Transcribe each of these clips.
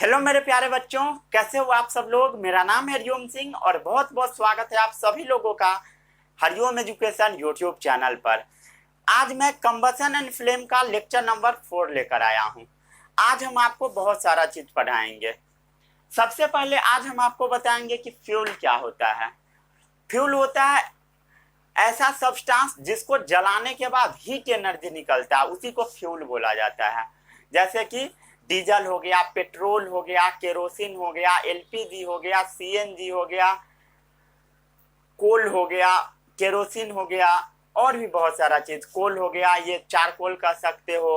Hello मेरे प्यारे बच्चों, कैसे हो आप सब लोग। मेरा नाम है हरिओम सिंह और बहुत बहुत स्वागत है आप सभी लोगों का हरिओम एजुकेशन यूट्यूब चैनल पर। आज मैं कंबसन एंड फ्लेम का लेक्चर नंबर 4 लेकर आया हूं। आज हम आपको बहुत सारा चीज पढ़ाएंगे। सबसे पहले आज हम आपको बताएंगे कि फ्यूल क्या होता है। फ्यूल होता है ऐसा सब्सटेंस जिसको जलाने के बाद हीट एनर्जी निकलता है, उसी को फ्यूल बोला जाता है। जैसे कि डीजल हो गया, पेट्रोल हो गया, केरोसिन हो गया, एलपीजी हो गया, सीएनजी हो गया, कोल हो गया, केरोसिन हो गया और भी बहुत सारा चीज, कोल हो गया, ये चारकोल कह सकते हो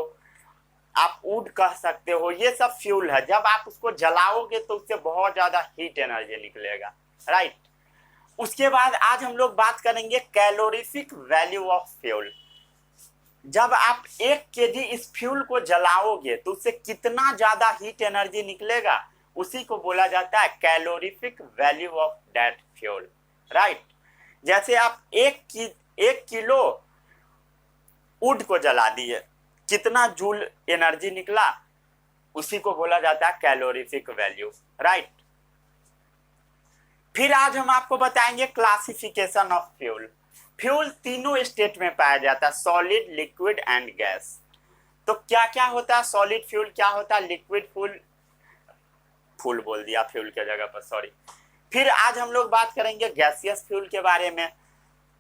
आप, वुड कह सकते हो। ये सब फ्यूल है। जब आप उसको जलाओगे तो उससे बहुत ज्यादा हीट एनर्जी निकलेगा, राइट। उसके बाद आज हम लोग बात करेंगे कैलोरीफिक वैल्यू ऑफ फ्यूल। जब आप 1 kg इस फ्यूल को जलाओगे तो उससे कितना ज्यादा हीट एनर्जी निकलेगा, उसी को बोला जाता है calorific value of that fuel, right. जैसे आप 1 किलो वुड को जला दिए, कितना जूल एनर्जी निकला, उसी को बोला जाता है कैलोरीफिक वैल्यू, राइट। फिर आज हम आपको बताएंगे क्लासिफिकेशन ऑफ फ्यूल। फ्यूल तीनों स्टेट में पाया जाता है, सॉलिड, लिक्विड एंड गैस। तो क्या क्या होता है सॉलिड फ्यूल, क्या होता है लिक्विड फ्यूल, फूल बोल दिया फ्यूल के जगह पर, सॉरी। फिर आज हम लोग बात करेंगे गैसियस फ्यूल के बारे में।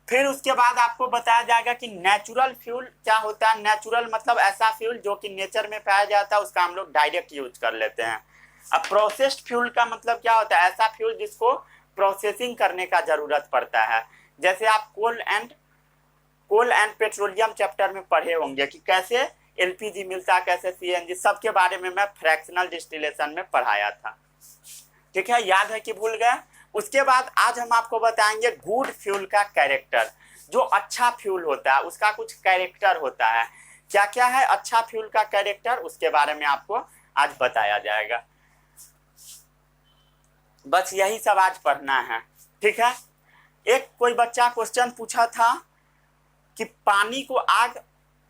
फिर उसके बाद आपको बताया जाएगा कि नेचुरल फ्यूल क्या होता है। नेचुरल मतलब ऐसा फ्यूल जो कि नेचर में पाया जाता है, उसका हम लोग डायरेक्ट यूज कर लेते हैं। अब प्रोसेस्ड फ्यूल का मतलब क्या होता है, ऐसा फ्यूल जिसको प्रोसेसिंग करने का जरूरत पड़ता है। जैसे आप कोल एंड पेट्रोलियम चैप्टर में पढ़े होंगे कि कैसे एलपीजी मिलता है, कैसे सीएनजी, सबके बारे में मैं फ्रैक्शनल डिस्टिलेशन में पढ़ाया था। ठीक है, याद है कि भूल गए। उसके बाद आज हम आपको बताएंगे गुड फ्यूल का कैरेक्टर। जो अच्छा फ्यूल होता है उसका कुछ कैरेक्टर होता है। क्या क्या है अच्छा फ्यूल का कैरेक्टर, उसके बारे में आपको आज बताया जाएगा। बस यही सब आज पढ़ना है, ठीक है। एक कोई बच्चा क्वेश्चन पूछा था कि पानी को आग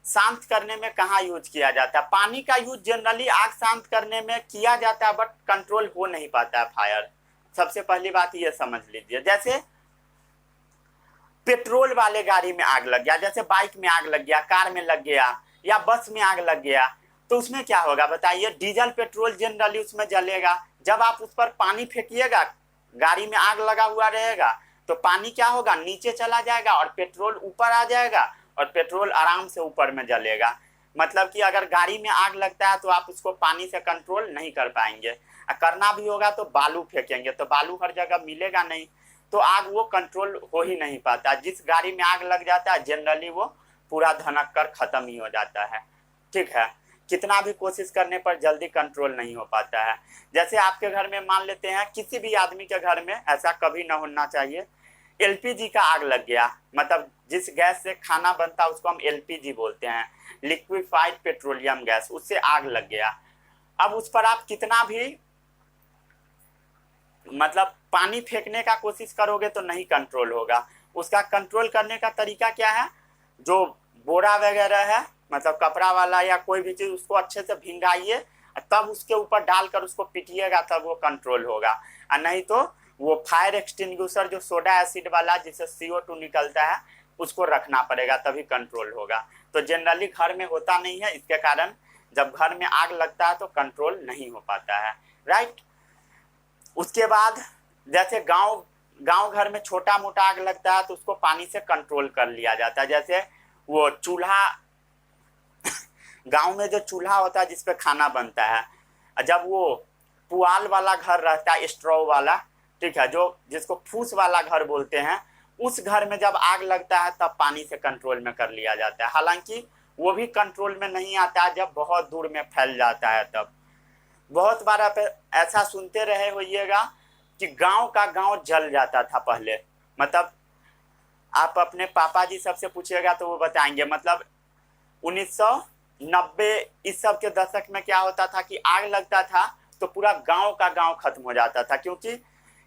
शांत करने में कहाँ यूज किया जाता है। पानी का यूज जनरली आग शांत करने में किया जाता है, बट कंट्रोल हो नहीं पाता है फायर। सबसे पहली बात ये समझ लीजिए। जैसे पेट्रोल वाले गाड़ी में आग लग गया, जैसे बाइक में आग लग गया, कार में लग गया या बस में आग लग गया, तो उसमें क्या होगा बताइए। डीजल पेट्रोल जनरली उसमें जलेगा। जब आप उस पर पानी फेंकिएगा, गाड़ी में आग लगा हुआ रहेगा, तो पानी क्या होगा, नीचे चला जाएगा और पेट्रोल ऊपर आ जाएगा और पेट्रोल आराम से ऊपर में जलेगा। मतलब कि अगर गाड़ी में आग लगता है तो आप उसको पानी से कंट्रोल नहीं कर पाएंगे। करना भी होगा तो बालू फेंकेंगे, तो बालू हर जगह मिलेगा नहीं, तो आग वो कंट्रोल हो ही नहीं पाता। जिस गाड़ी में आग लग जाता है जनरली वो पूरा धनक कर खत्म ही हो जाता है, ठीक है। कितना भी कोशिश करने पर जल्दी कंट्रोल नहीं हो पाता है। जैसे आपके घर में मान लेते हैं, किसी भी आदमी के घर में, ऐसा कभी ना होना चाहिए, एलपीजी का आग लग गया, मतलब जिस गैस से खाना बनता है उसको हम एलपीजी बोलते हैं, लिक्विफाइड पेट्रोलियम गैस, उससे आग लग गया। अब उस पर आप कितना भी मतलब पानी फेंकने का कोशिश करोगे तो नहीं कंट्रोल होगा। उसका कंट्रोल करने का तरीका क्या है, जो बोरा वगैरह है, मतलब कपड़ा वाला या कोई भी चीज, उसको अच्छे से भिंगाइए, तब उसके ऊपर डालकर उसको पीटिएगा, तब वो कंट्रोल होगा। और नहीं तो वो फायर एक्सटिंग्विशर जो सोडा एसिड वाला जिससे CO2 निकलता है, उसको रखना पड़ेगा, तभी कंट्रोल होगा। तो जनरली घर में होता नहीं है, इसके कारण जब घर में आग लगता है तो कंट्रोल नहीं हो पाता है, राइट। उसके बाद जैसे गांव घर में छोटा मोटा आग लगता है तो उसको पानी से कंट्रोल कर लिया जाता है। जैसे वो चूल्हा, गांव में जो चूल्हा होता है जिसपे खाना बनता है, जब वो पुआल वाला घर रहता है, स्ट्रॉ वाला, ठीक है, जो जिसको फूस वाला घर बोलते हैं, उस घर में जब आग लगता है तब पानी से कंट्रोल में कर लिया जाता है। हालांकि वो भी कंट्रोल में नहीं आता है जब बहुत दूर में फैल जाता है तब। बहुत बार आप ऐसा सुनते रहे होइएगा कि गांव का गांव जल जाता था पहले। मतलब आप अपने पापा जी सबसे पूछिएगा तो वो बताएंगे, मतलब 1990 इस सब के दशक में क्या होता था कि आग लगता था तो पूरा गांव का गांव खत्म हो जाता था, क्योंकि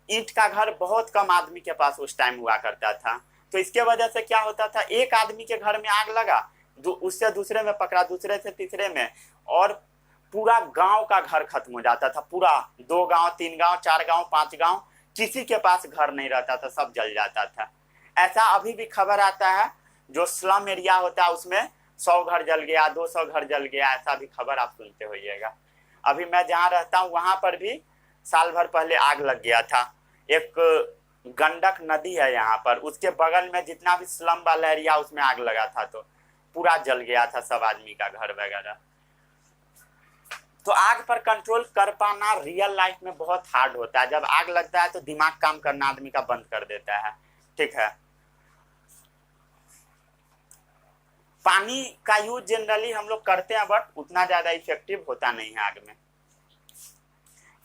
ईंट का घर बहुत कम आदमी के पास उस टाइम हुआ करता था। तो इसके वजह से क्या होता था, एक आदमी के घर में आग लगा, उससे दूसरे में पकड़ा, दूसरे से तीसरे में, और पूरा गांव का घर खत्म हो जाता था, पूरा 2 गांव 3 गांव 4 गांव 5 गांव, किसी के पास घर नहीं रहता था, सब जल जाता था। ऐसा अभी भी खबर आता है, जो स्लम एरिया होता है उसमें 100 घर जल गया, 200 घर जल गया, ऐसा भी खबर आप सुनते होइएगा। अभी मैं जहाँ रहता हूँ वहां पर भी साल भर पहले आग लग गया था। एक गंडक नदी है यहाँ पर, उसके बगल में जितना भी स्लम वाला एरिया उसमें आग लगा था, तो पूरा जल गया था सब आदमी का घर वगैरह। तो आग पर कंट्रोल कर पाना रियल लाइफ में बहुत हार्ड होता है। जब आग लगता है तो दिमाग काम करना आदमी का बंद कर देता है। ठीक है, पानी का यूज जनरली हम लोग करते हैं, बट उतना ज्यादा इफेक्टिव होता नहीं है आग में।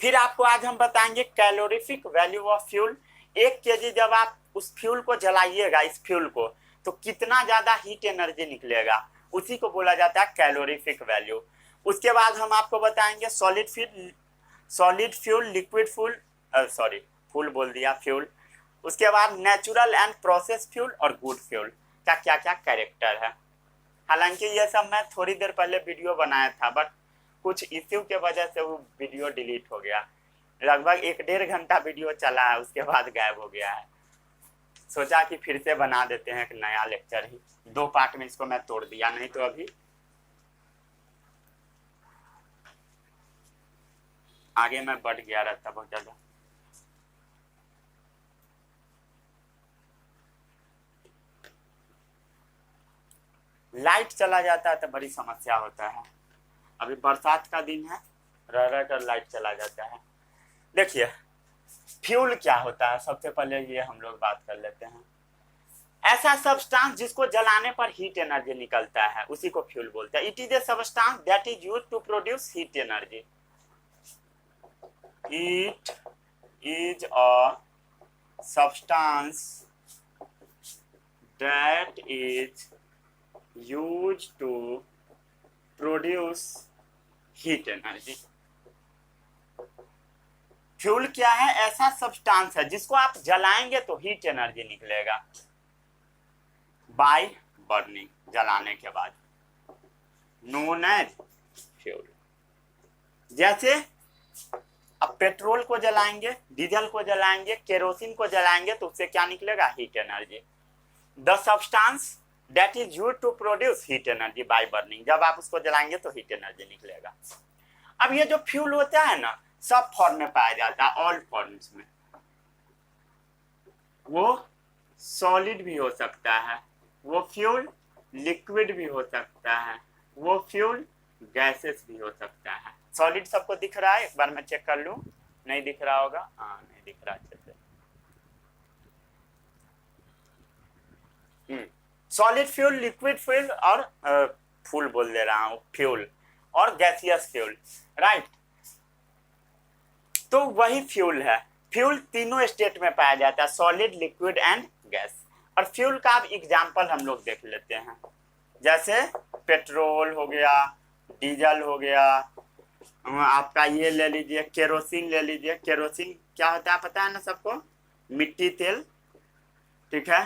फिर आपको आज हम बताएंगे calorific value of fuel. 1 KG जब आप उस फ्यूल को जलाइएगा, इस फ्यूल को, तो कितना ज्यादा हीट एनर्जी निकलेगा, उसी को बोला जाता है कैलोरीफिक वैल्यू। उसके बाद हम आपको बताएंगे solid fuel, liquid fuel, sorry full बोल दिया, फ्यूल। उसके बाद नेचुरल एंड प्रोसेस फ्यूल और गुड फ्यूल का क्या क्या कैरेक्टर है। हालांकि ये सब मैं थोड़ी देर पहले वीडियो बनाया था, बट कुछ इश्यू के वजह से वो वीडियो डिलीट हो गया। लगभग 1-1.5 घंटा वीडियो चला है, उसके बाद गायब हो गया है। सोचा कि फिर से बना देते हैं एक नया लेक्चर ही, 2 पार्ट में इसको मैं तोड़ दिया, नहीं तो अभी आगे मैं बढ़ गया रहता बहुत ज्यादा। लाइट चला जाता है तो बड़ी समस्या होता है। अभी बरसात का दिन है, रह कर लाइट चला जाता है। देखिए फ्यूल क्या होता है, सबसे पहले ये हम लोग बात कर लेते हैं। ऐसा सब्सटेंस जिसको जलाने पर हीट एनर्जी निकलता है उसी को फ्यूल बोलते हैं। It is a substance that is used to produce heat energy. It is a substance that is used to produce heat energy. Fuel क्या है? ऐसा सब्सटेंस है जिसको आप जलाएंगे तो हीट एनर्जी निकलेगा बाय बर्निंग, जलाने के बाद, नोन एज फ्यूल। जैसे अब पेट्रोल को जलाएंगे, डीजल को जलाएंगे, केरोसिन को जलाएंगे तो उससे क्या निकलेगा? Heat energy. The substance that is used to produce heat energy by burning, जब आप उसको जलाएंगे तो हीट एनर्जी निकलेगा। अब ये जो फ्यूल होता है ना, सब फॉर्म में पाया जाता है, ऑल फॉर्म्स में। वो सॉलिड भी हो सकता है, वो फ्यूल लिक्विड भी हो सकता है, वो फ्यूल गैसेस भी हो सकता है। सॉलिड सबको दिख रहा है? एक बार मैं चेक कर लूं, नहीं दिख रहा होगा, हाँ नहीं दिख रहा अच्छे से। सॉलिड फ्यूल, लिक्विड फ्यूल और फुल बोल दे रहा हूं, फ्यूल और गैसियस फ्यूल, राइट। तो वही फ्यूल है। फ्यूल तीनों स्टेट में पाया जाता है, सॉलिड, लिक्विड एंड गैस। और फ्यूल का अब एग्जांपल हम लोग देख लेते हैं, जैसे पेट्रोल हो गया, डीजल हो गया, आपका ये ले लीजिए, केरोसिन ले लीजिए। केरोसिन क्या होता है पता है ना सबको? मिट्टी तेल, ठीक है।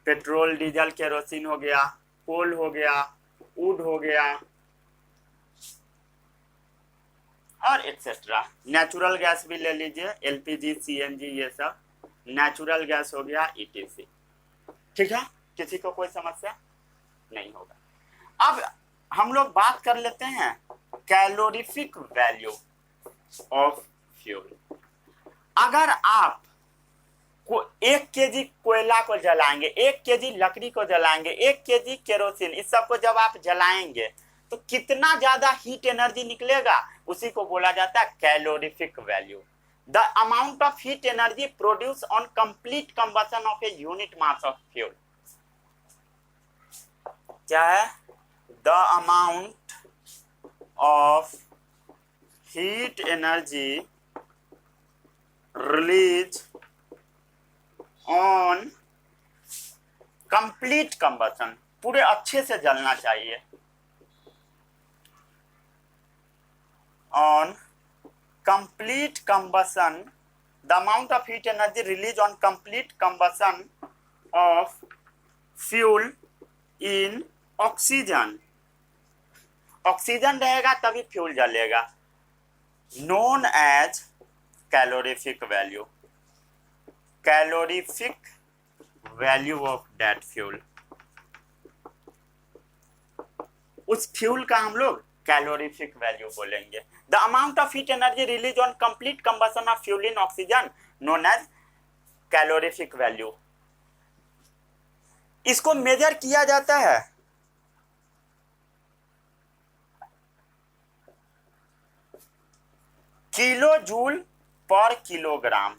पेट्रोल, डीजल, केरोसिन हो गया, कोल हो गया, वुड हो गया और एक्सेट्रा। नेचुरल गैस भी ले लीजिए, एलपीजी, सीएनजी, ये सब नेचुरल गैस हो गया, ईटीसी। ठीक है, किसी को कोई समस्या नहीं होगा। अब हम लोग बात कर लेते हैं कैलोरीफिक वैल्यू ऑफ फ्यूल। अगर आप 1 केजी कोयला को जलाएंगे, 1 केजी लकड़ी को जलाएंगे, 1 केजी केरोसिन, इस सब को जब आप जलाएंगे तो कितना ज्यादा हीट एनर्जी निकलेगा, उसी को बोला जाता है calorific value. The amount of heat energy produce on complete combustion of a unit mass of fuel. क्या है? The amount of heat energy released on complete combustion, पूरे अच्छे से जलना चाहिए, on complete combustion, the amount of heat energy released on complete combustion of fuel in oxygen oxygen रहेगा तभी fuel जलेगा, known as calorific value, calorific value of that fuel, उस fuel का हम लोग कैलोरीफिक वैल्यू बोलेंगे। The amount of heat energy release on complete combustion of fuel in oxygen known as calorific value. इसको measure किया जाता है किलो जूल पर किलोग्राम।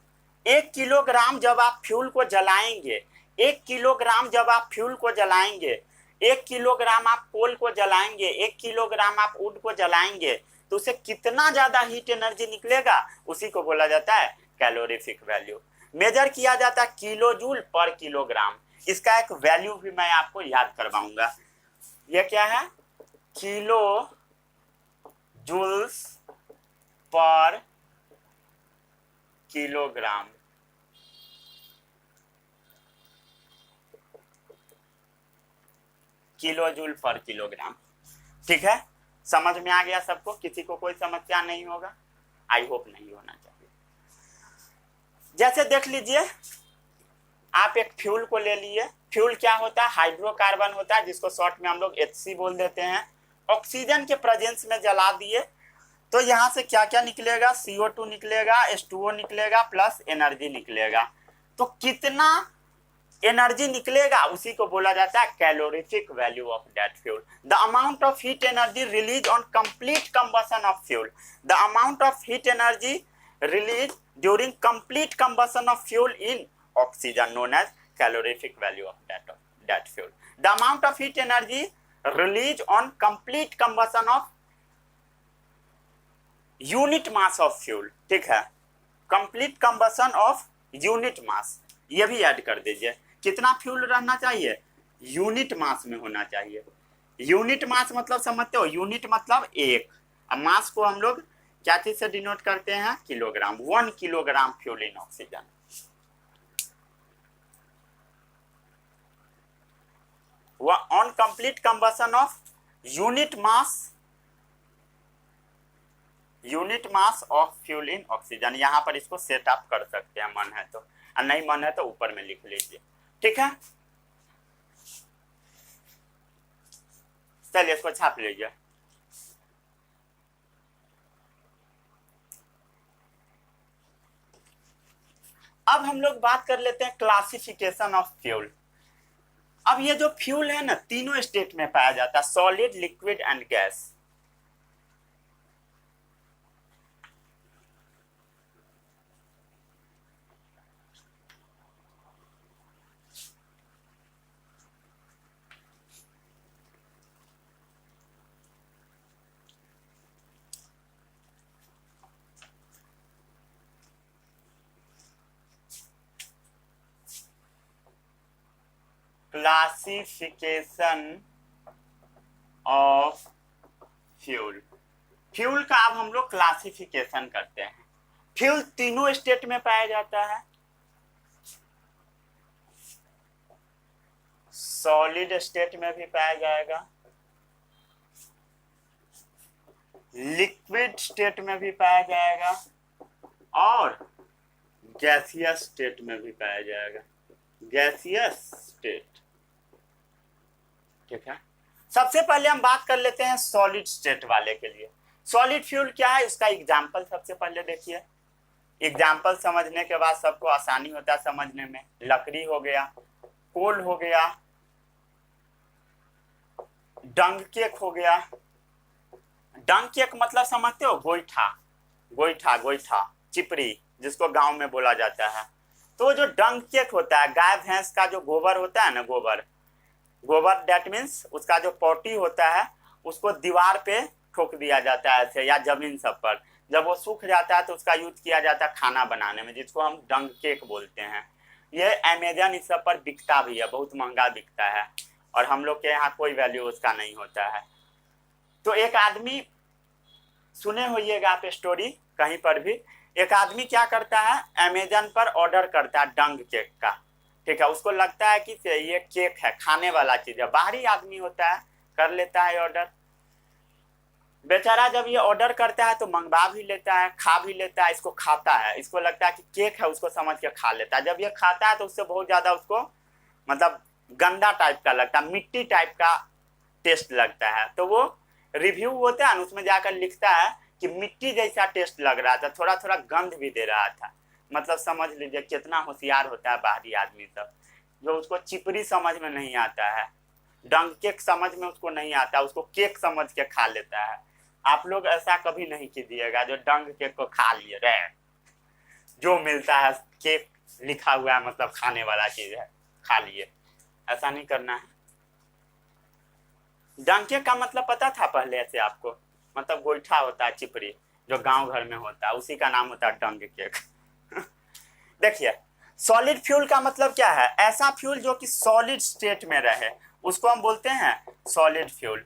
1 किलोग्राम जब आप फ्यूल को जलाएंगे, 1 किलोग्राम जब आप फ्यूल को जलाएंगे, 1 किलोग्राम आप कोल को जलाएंगे, 1 किलोग्राम आप वुड को जलाएंगे, तो उसे कितना ज्यादा हीट एनर्जी निकलेगा, उसी को बोला जाता है कैलोरीफिक वैल्यू। मेजर किया जाता है किलो जूल पर किलोग्राम। इसका एक वैल्यू भी मैं आपको याद करवाऊंगा। यह क्या है? किलो जूल्स पर किलोग्राम। किलो जूल पर किलोग्राम। ठीक है, समझ में आ गया सबको? किसी को कोई समस्या नहीं होगा? आई होप नहीं होना चाहिए। जैसे देख लीजिए, आप एक फ्यूल को ले लिए। फ्यूल क्या होता है? हाइड्रोकार्बन होता है, जिसको शॉर्ट में हम लोग HC बोल देते हैं। ऑक्सीजन के प्रेजेंस में जला दिए तो यहाँ से क्या क्या निकलेगा? CO2 निकलेगा, H2O निकलेगा, प्लस एनर्जी निकलेगा। तो कितना एनर्जी निकलेगा, उसी को बोला जाता है calorific value of that fuel. The amount of heat energy release on complete combustion of fuel, the amount of heat energy release during complete combustion of fuel in oxygen known as calorific value of that fuel. The amount of heat energy release on complete combustion of unit mass of fuel. ठीक है, complete combustion of unit mass, ये भी add कर दीजिए। कितना fuel रहना चाहिए? Unit mass में होना चाहिए। यूनिट मास मतलब समझते हो? यूनिट मतलब एक, अब मास को हम लोग क्या चीज से डिनोट करते हैं? Kilogram. 1 kilogram fuel in oxygen. On complete combustion of unit mass of fuel in oxygen. यहां पर इसको सेट अप कर सकते हैं, मन है तो, और नहीं मन है तो ऊपर में लिख लीजिए। ठीक है, चलिए इसको छाप लीजिए। अब हम लोग बात कर लेते हैं क्लासिफिकेशन ऑफ फ्यूल। अब ये जो फ्यूल है ना, तीनों स्टेट में पाया जाता है, solid, liquid and gas. Classification of fuel. Fuel का अब हम लोग क्लासिफिकेशन करते हैं। फ्यूल तीनों स्टेट में पाया जाता है, सॉलिड स्टेट में भी पाया जाएगा, लिक्विड स्टेट में भी पाया जाएगा, और गैसियस स्टेट में भी पाया जाएगा। Gaseous state. ठीक है, सबसे पहले हम बात कर लेते हैं सॉलिड स्टेट वाले के लिए। सॉलिड फ्यूल क्या है, उसका एग्जाम्पल सबसे पहले देखिए। एग्जाम्पल समझने के बाद सबको आसानी होता है समझने में। लकड़ी हो गया, कोल हो गया, डंग केक हो गया। डंग केक मतलब समझते हो? गोईठा, गोईठा, गोईठा, चिपरी, जिसको गांव में बोला जाता है। तो जो डंग केक होता है, गाय भैंस का जो गोबर होता है ना, गोबर दैट मीन्स उसका जो पॉटी होता है, उसको दीवार पे ठोक दिया जाता है ऐसे, या जमीन सब पर। जब वो सूख जाता है तो उसका यूज किया जाता है खाना बनाने में, जिसको हम डंग केक बोलते हैं। ये अमेजन इस सब पर बिकता भी है, बहुत महंगा बिकता है, और हम लोग के यहाँ कोई वैल्यू उसका नहीं होता है। तो एक आदमी, सुने होइएगा आप स्टोरी कहीं पर भी, एक आदमी क्या करता है, अमेजन पर ऑर्डर करता है डंग केक का। ठीक है, उसको लगता है कि ये केक है, खाने वाला चीज है, बाहरी आदमी होता है, कर लेता है ऑर्डर। बेचारा जब ये ऑर्डर करता है तो मंगवा भी लेता है, खा भी लेता है, इसको खाता है, इसको लगता है कि केक है, उसको समझ के खा लेता है। जब ये खाता है तो उससे बहुत ज्यादा उसको मतलब गंदा टाइप का लगता है, मिट्टी टाइप का टेस्ट लगता है। तो वो रिव्यू होता है ना, उसमें जाकर लिखता है कि मिट्टी जैसा टेस्ट लग रहा था, थोड़ा थोड़ा गंध भी दे रहा था। मतलब समझ लीजिए कितना होशियार होता है बाहरी आदमी सब, जो उसको चिपरी समझ में नहीं आता है, डंग केक समझ में उसको नहीं आता, उसको केक समझ के खा लेता है। आप लोग ऐसा कभी नहीं कीजिएगा जो डंग केक को खा लिए रहे, जो मिलता है केक लिखा हुआ है मतलब खाने वाला चीज है, खा लिए, ऐसा नहीं करना है। डंग केक का मतलब पता था पहले से आपको? मतलब गोईठा होता है चिपरी, जो गांव घर में होता है, उसी का नाम होता है डंग केक। देखिए, सॉलिड फ्यूल का मतलब क्या है? ऐसा फ्यूल जो कि सॉलिड स्टेट में रहे, उसको हम बोलते हैं सॉलिड फ्यूल।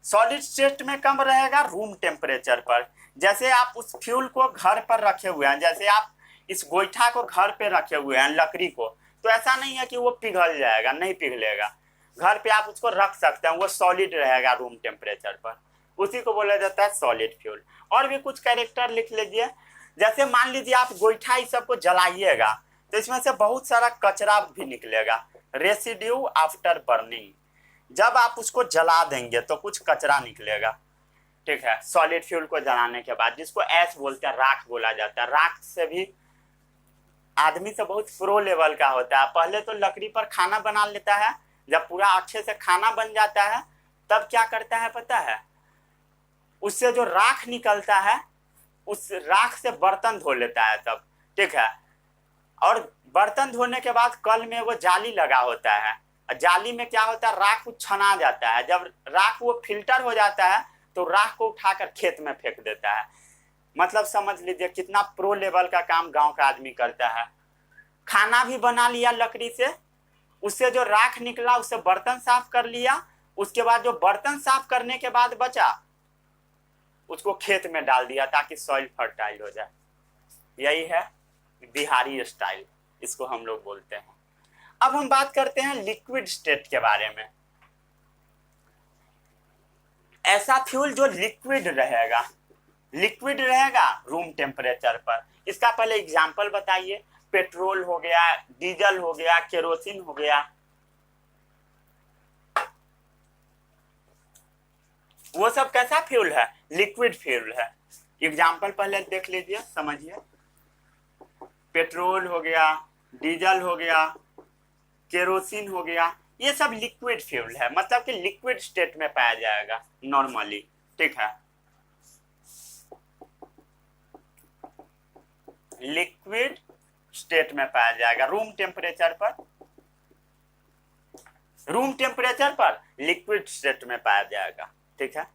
सॉलिड स्टेट में कम रहेगा रूम टेम्परेचर पर। जैसे आप उस फ्यूल को घर पर रखे हुए हैं, जैसे आप इस गोईठा को घर पे रखे हुए हैं, लकड़ी को, तो ऐसा नहीं है कि वो पिघल जाएगा, नहीं पिघलेगा। घर पे आप उसको रख सकते हैं, वो सॉलिड रहेगा रूम टेम्परेचर पर, उसी को बोला जाता है सॉलिड फ्यूल। और भी कुछ कैरेक्टर लिख लीजिए। जैसे मान लीजिए आप गोईठा इस सबको जलाइएगा तो इसमें से बहुत सारा कचरा भी निकलेगा, रेसिड्यू आफ्टर बर्निंग। जब आप उसको जला देंगे तो कुछ कचरा निकलेगा, ठीक है, सॉलिड फ्यूल को जलाने के बाद, जिसको ऐश बोलते हैं, राख बोला जाता है। राख से भी आदमी से बहुत प्रो लेवल का होता है। पहले तो लकड़ी पर खाना बना लेता है, जब पूरा अच्छे से खाना बन जाता है तब क्या करता है पता है? उससे जो राख निकलता है, उस राख से बर्तन धो लेता है तब, ठीक है। और बर्तन धोने के बाद कल में वो जाली लगा होता है, जाली में क्या होता है, राख छना जाता है। जब राख वो फिल्टर हो जाता है तो राख को उठाकर खेत में फेंक देता है। मतलब समझ लीजिए कितना प्रो लेवल का काम गांव का आदमी करता है। खाना भी बना लिया लकड़ी से, उससे जो राख निकला उससे बर्तन साफ कर लिया, उसके बाद जो बर्तन साफ करने के बाद बचा उसको खेत में डाल दिया ताकि सॉइल फर्टाइल हो जाए। यही है बिहारी स्टाइल, इसको हम लोग बोलते हैं। अब हम बात करते हैं लिक्विड स्टेट के बारे में। ऐसा फ्यूल जो लिक्विड रहेगा, लिक्विड रहेगा रूम टेम्परेचर पर। इसका पहले एग्जांपल बताइए। पेट्रोल हो गया, डीजल हो गया, केरोसिन हो गया, वो सब कैसा फ्यूल है? लिक्विड फ्यूल है। एग्जांपल पहले देख लीजिए, समझिए। पेट्रोल हो गया, डीजल हो गया, केरोसिन हो गया, ये सब लिक्विड फ्यूल है, मतलब कि लिक्विड स्टेट में पाया जाएगा नॉर्मली, ठीक है। लिक्विड स्टेट में पाया जाएगा रूम टेम्परेचर पर, रूम टेम्परेचर पर लिक्विड स्टेट में पाया जाएगा, ठीक है।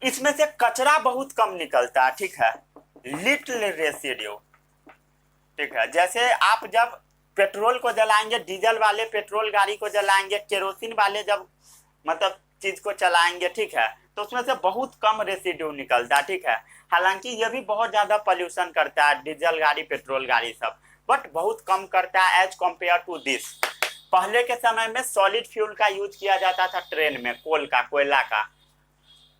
इसमें से कचरा बहुत कम निकलता है, ठीक है, लिटिल रेसिड्यू, ठीक है। जैसे आप जब पेट्रोल को जलाएंगे, डीजल वाले पेट्रोल गाड़ी को जलाएंगे, केरोसिन वाले जब मतलब चीज को चलाएंगे, ठीक है, तो उसमें से बहुत कम रेसिड्यू निकलता है, ठीक है। हालांकि ये भी बहुत ज्यादा पॉल्यूशन करता है, डीजल गाड़ी पेट्रोल गाड़ी सब, बट बहुत कम करता है एज कम्पेयर टू दिस। पहले के समय में सॉलिड फ्यूल का यूज किया जाता था ट्रेन में, कोयला का,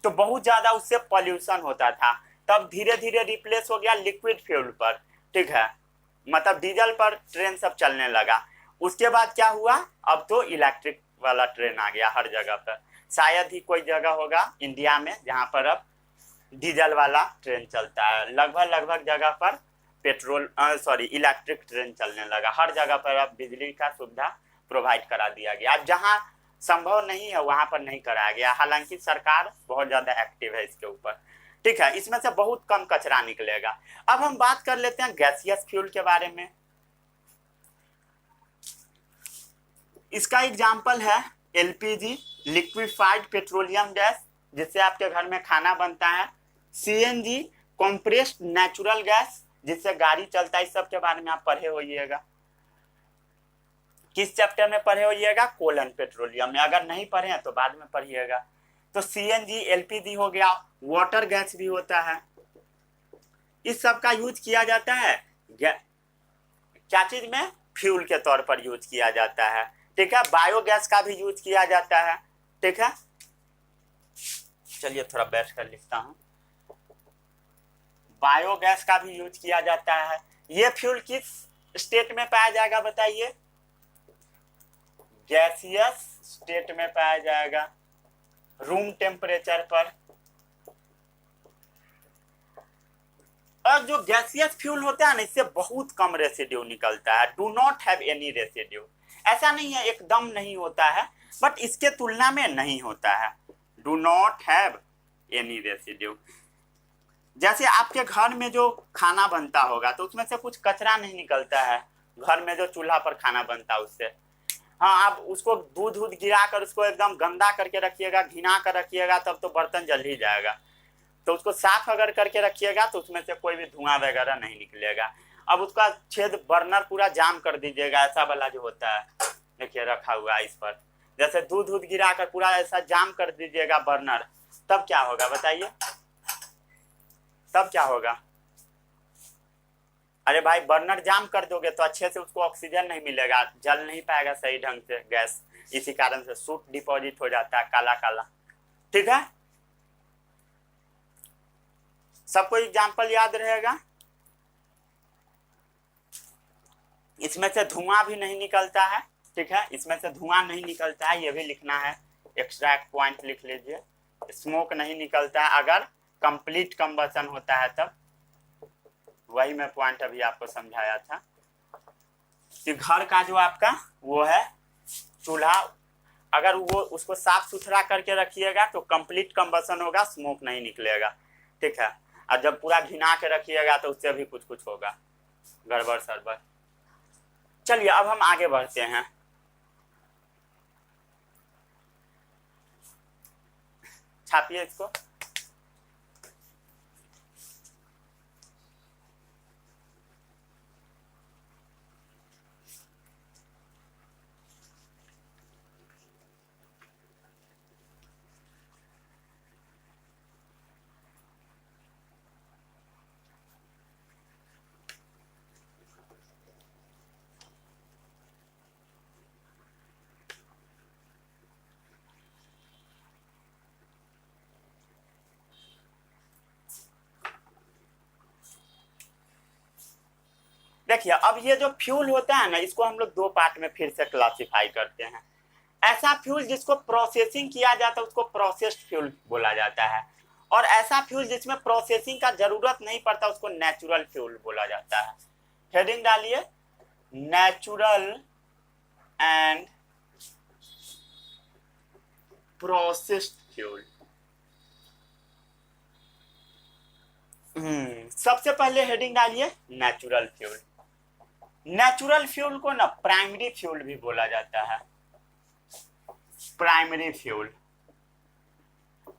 तो बहुत ज्यादा उससे पॉल्यूशन होता था। तब धीरे धीरे रिप्लेस हो गया लिक्विड फ्यूल पर, ठीक है, मतलब डीजल पर ट्रेन सब चलने लगा। उसके बाद क्या हुआ, अब तो इलेक्ट्रिक वाला ट्रेन आ गया हर जगह पर। शायद ही कोई जगह होगा इंडिया में जहां पर अब डीजल वाला ट्रेन चलता है। लगभग जगह पर पेट्रोल इलेक्ट्रिक ट्रेन चलने लगा। हर जगह पर अब बिजली का सुविधा प्रोवाइड करा दिया गया। अब जहां संभव नहीं है वहां पर नहीं कराया गया, हालांकि सरकार बहुत ज्यादा एक्टिव है इसके ऊपर, ठीक है। इसमें से बहुत कम कचरा निकलेगा। अब हम बात कर लेते हैं गैसियस फ्यूल के बारे में। इसका एग्जाम्पल है एलपीजी, लिक्विफाइड पेट्रोलियम गैस, जिससे आपके घर में खाना बनता है। सीएनजी, कंप्रेस्ड नेचुरल गैस, जिससे गाड़ी चलता है। इस सब के बारे में आप पढ़े होइएगा। किस चैप्टर में पढ़े होइएगा? कोलन पेट्रोलियम में। अगर नहीं पढ़े हैं तो बाद में पढ़िएगा। तो सीएनजी, एलपीजी हो गया, वाटर गैस भी होता है। इस सब का यूज किया जाता है क्या चीज में? फ्यूल के तौर पर यूज किया जाता है, ठीक है। बायोगैस का भी यूज किया जाता है, ठीक है। चलिए थोड़ा बैठ कर लिखता हूँ। बायोगैस का भी यूज किया जाता है। ये फ्यूल किस स्टेट में पाया जाएगा बताइए? गैसियस स्टेट में पाया जाएगा, रूम टेम्परेचर पर। और जो गैसियस फ्यूल होता है ना, इससे बहुत कम रेसिड्यू निकलता है। Do not have any residue. ऐसा नहीं है एकदम नहीं होता है, बट इसके तुलना में नहीं होता है। Do not have any residue. जैसे आपके घर में जो खाना बनता होगा तो उसमें से कुछ कचरा नहीं निकलता है, घर में जो चूल्हा पर खाना बनता है उससे। हाँ, आप उसको दूध गिरा कर उसको एकदम गंदा करके रखिएगा, घिना कर रखिएगा, तब तो बर्तन जल ही जाएगा। तो उसको साफ अगर करके रखिएगा तो उसमें से कोई भी धुआं वगैरह नहीं निकलेगा। अब उसका छेद बर्नर पूरा जाम कर दीजिएगा, ऐसा वाला जो होता है, देखिए रखा हुआ है इस पर। जैसे दूध गिरा कर पूरा ऐसा जाम कर दीजिएगा बर्नर, तब क्या होगा बताइए? तब क्या होगा? अरे भाई, बर्नर जाम कर दोगे तो अच्छे से उसको ऑक्सीजन नहीं मिलेगा, जल नहीं पाएगा सही ढंग से गैस। इसी कारण से सूट डिपॉजिट हो जाता है, काला काला। ठीक है, सबको एग्जाम्पल याद रहेगा। इसमें से धुआं भी नहीं निकलता है। ठीक है, इसमें से धुआं नहीं निकलता है, ये भी लिखना है, एक्स्ट्रा एक पॉइंट लिख लीजिए। स्मोक नहीं निकलता है अगर कंप्लीट कंबशन होता है तब। वही मैं पॉइंट अभी आपको समझाया था कि घर का जो आपका वो है चूल्हा, अगर वो उसको साफ सुथरा करके रखिएगा तो कंप्लीट कंबशन होगा, स्मोक नहीं निकलेगा। ठीक है, और जब पूरा घिना के रखिएगा तो उससे भी कुछ कुछ होगा, गड़बड़ सड़बड़। चलिए अब हम आगे बढ़ते हैं। छापिए इसको। देखिए, अब ये जो फ्यूल होता है ना, इसको हम लोग दो पार्ट में फिर से क्लासिफाई करते हैं। ऐसा फ्यूल जिसको प्रोसेसिंग किया जाता है उसको प्रोसेस्ड फ्यूल बोला जाता है, और ऐसा फ्यूल जिसमें प्रोसेसिंग का जरूरत नहीं पड़ता उसको नेचुरल फ्यूल बोला जाता है। हेडिंग डालिए, नेचुरल एंड प्रोसेस्ड फ्यूल। सबसे पहले हेडिंग डालिए नेचुरल फ्यूल। नेचुरल फ्यूल को ना प्राइमरी फ्यूल भी बोला जाता है। प्राइमरी फ्यूल